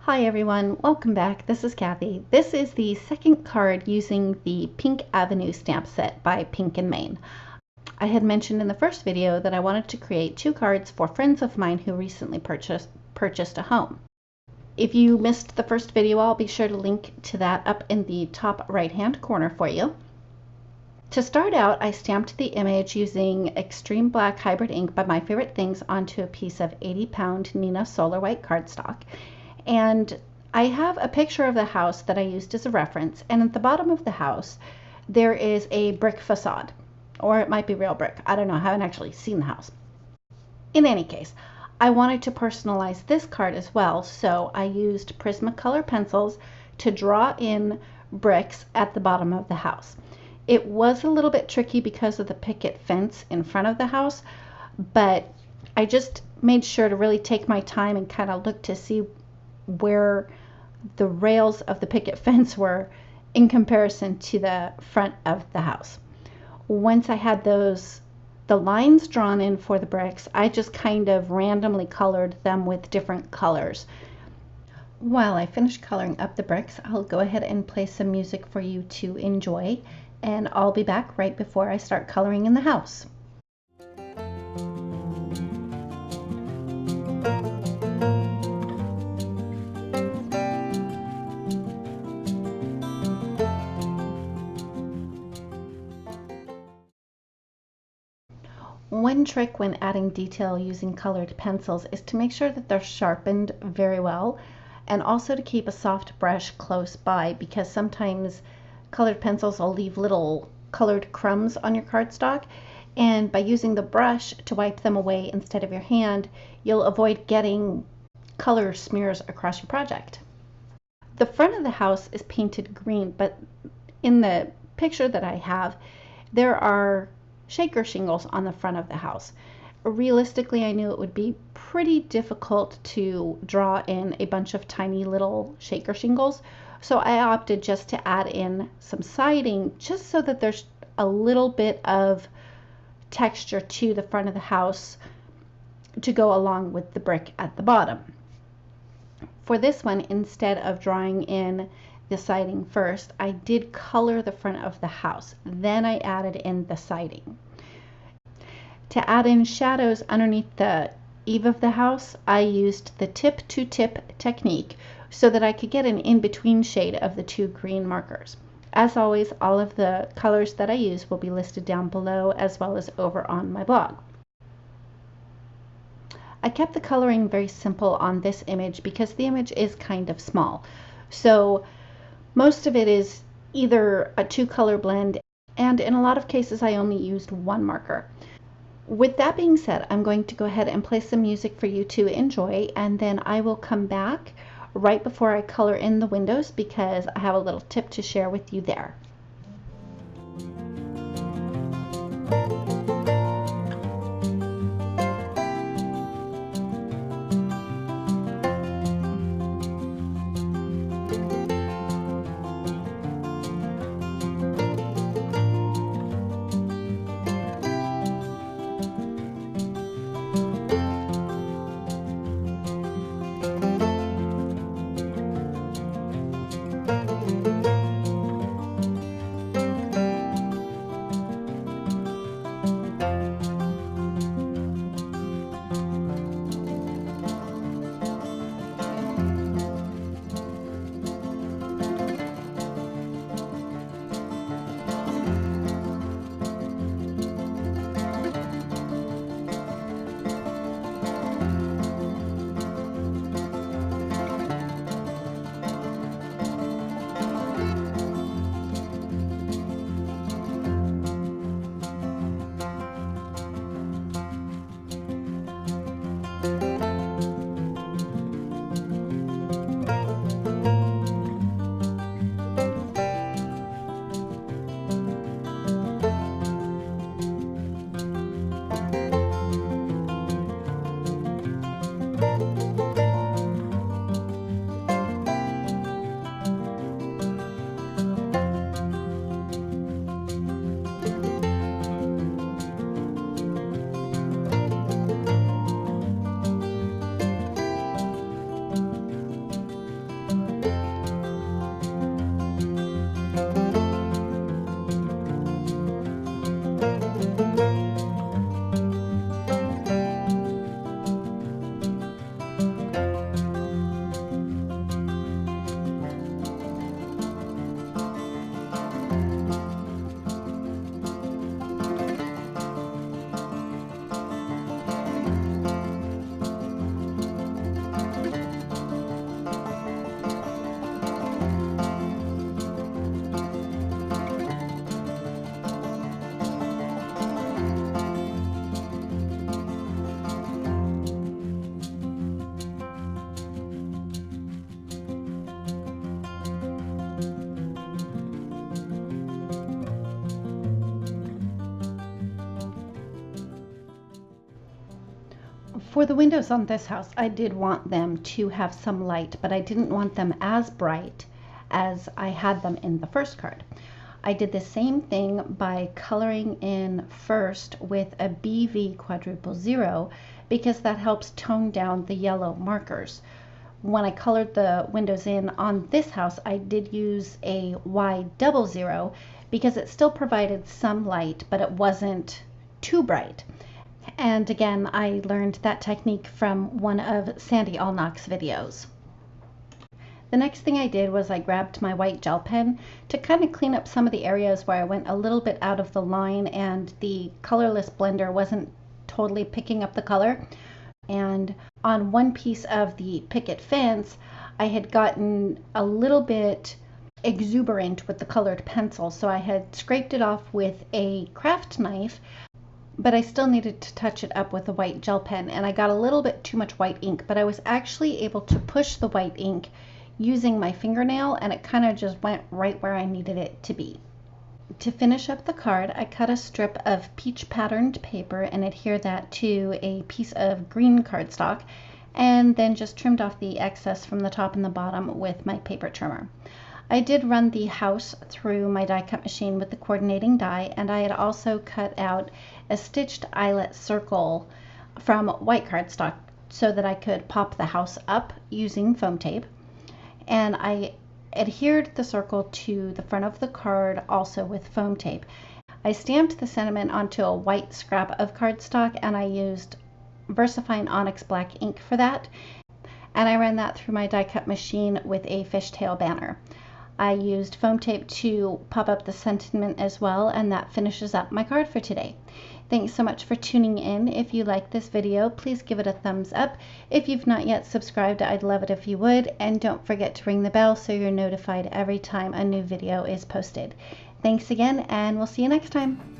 Hi everyone, welcome back. This is Kathy. This is the second card using the Pink Avenue stamp set by Pink and Main. I had mentioned in the first video that I wanted to create 2 cards for friends of mine who recently purchased a home. If you missed the first video, I'll be sure to link to that up in the top right hand corner for you. To start out, I stamped the image using Extreme Black Hybrid ink by My Favorite Things onto a piece of 80-pound Nina Solar White cardstock. And I have a picture of the house that I used as a reference, and at the bottom of the house there is a brick facade, or it might be real brick. I don't know, I haven't actually seen the house. In any case, I wanted to personalize this card as well, so I used Prismacolor pencils to draw in bricks at the bottom of the house. It was a little bit tricky because of the picket fence in front of the house, but I just made sure to really take my time and kind of look to see where the rails of the picket fence were in comparison to the front of the house. Once I had the lines drawn in for the bricks, I just kind of randomly colored them with different colors. While I finish coloring up the bricks, I'll go ahead and play some music for you to enjoy, and I'll be back right before I start coloring in the house. One trick when adding detail using colored pencils is to make sure that they're sharpened very well, and also to keep a soft brush close by, because sometimes colored pencils will leave little colored crumbs on your cardstock, and by using the brush to wipe them away instead of your hand, you'll avoid getting color smears across your project. The front of the house is painted green, but in the picture that I have, there are shaker shingles on the front of the house. Realistically, I knew it would be pretty difficult to draw in a bunch of tiny little shaker shingles, so I opted just to add in some siding just so that there's a little bit of texture to the front of the house to go along with the brick at the bottom. For this one, instead of drawing in the siding first, I did color the front of the house. Then I added in the siding. To add in shadows underneath the eave of the house, I used the tip to tip technique so that I could get an in-between shade of the 2 green markers. As always, all of the colors that I use will be listed down below as well as over on my blog. I kept the coloring very simple on this image because the image is kind of small. So most of it is either a 2-color blend, and in a lot of cases I only used 1 marker. With that being said, I'm going to go ahead and play some music for you to enjoy, and then I will come back right before I color in the windows because I have a little tip to share with you there. For the windows on this house, I did want them to have some light, but I didn't want them as bright as I had them in the first card. I did the same thing by coloring in first with a BV quadruple 0 because that helps tone down the yellow markers. When I colored the windows in on this house, I did use a Y00 because it still provided some light, but it wasn't too bright. And again, I learned that technique from one of Sandy Allnock's videos. The next thing I did was I grabbed my white gel pen to kind of clean up some of the areas where I went a little bit out of the line and the colorless blender wasn't totally picking up the color. And on one piece of the Picket Fence, I had gotten a little bit exuberant with the colored pencil, so I had scraped it off with a craft knife, but I still needed to touch it up with a white gel pen, and I got a little bit too much white ink, but I was actually able to push the white ink using my fingernail, and it kind of just went right where I needed it to be. To finish up the card, I cut a strip of peach patterned paper and adhered that to a piece of green cardstock, and then just trimmed off the excess from the top and the bottom with my paper trimmer. I did run the house through my die cut machine with the coordinating die, and I had also cut out a stitched eyelet circle from white cardstock so that I could pop the house up using foam tape. And I adhered the circle to the front of the card also with foam tape. I stamped the sentiment onto a white scrap of cardstock, and I used VersaFine Onyx Black ink for that. And I ran that through my die cut machine with a fishtail banner. I used foam tape to pop up the sentiment as well, and that finishes up my card for today. Thanks so much for tuning in. If you like this video, please give it a thumbs up. If you've not yet subscribed, I'd love it if you would. And don't forget to ring the bell so you're notified every time a new video is posted. Thanks again, and we'll see you next time.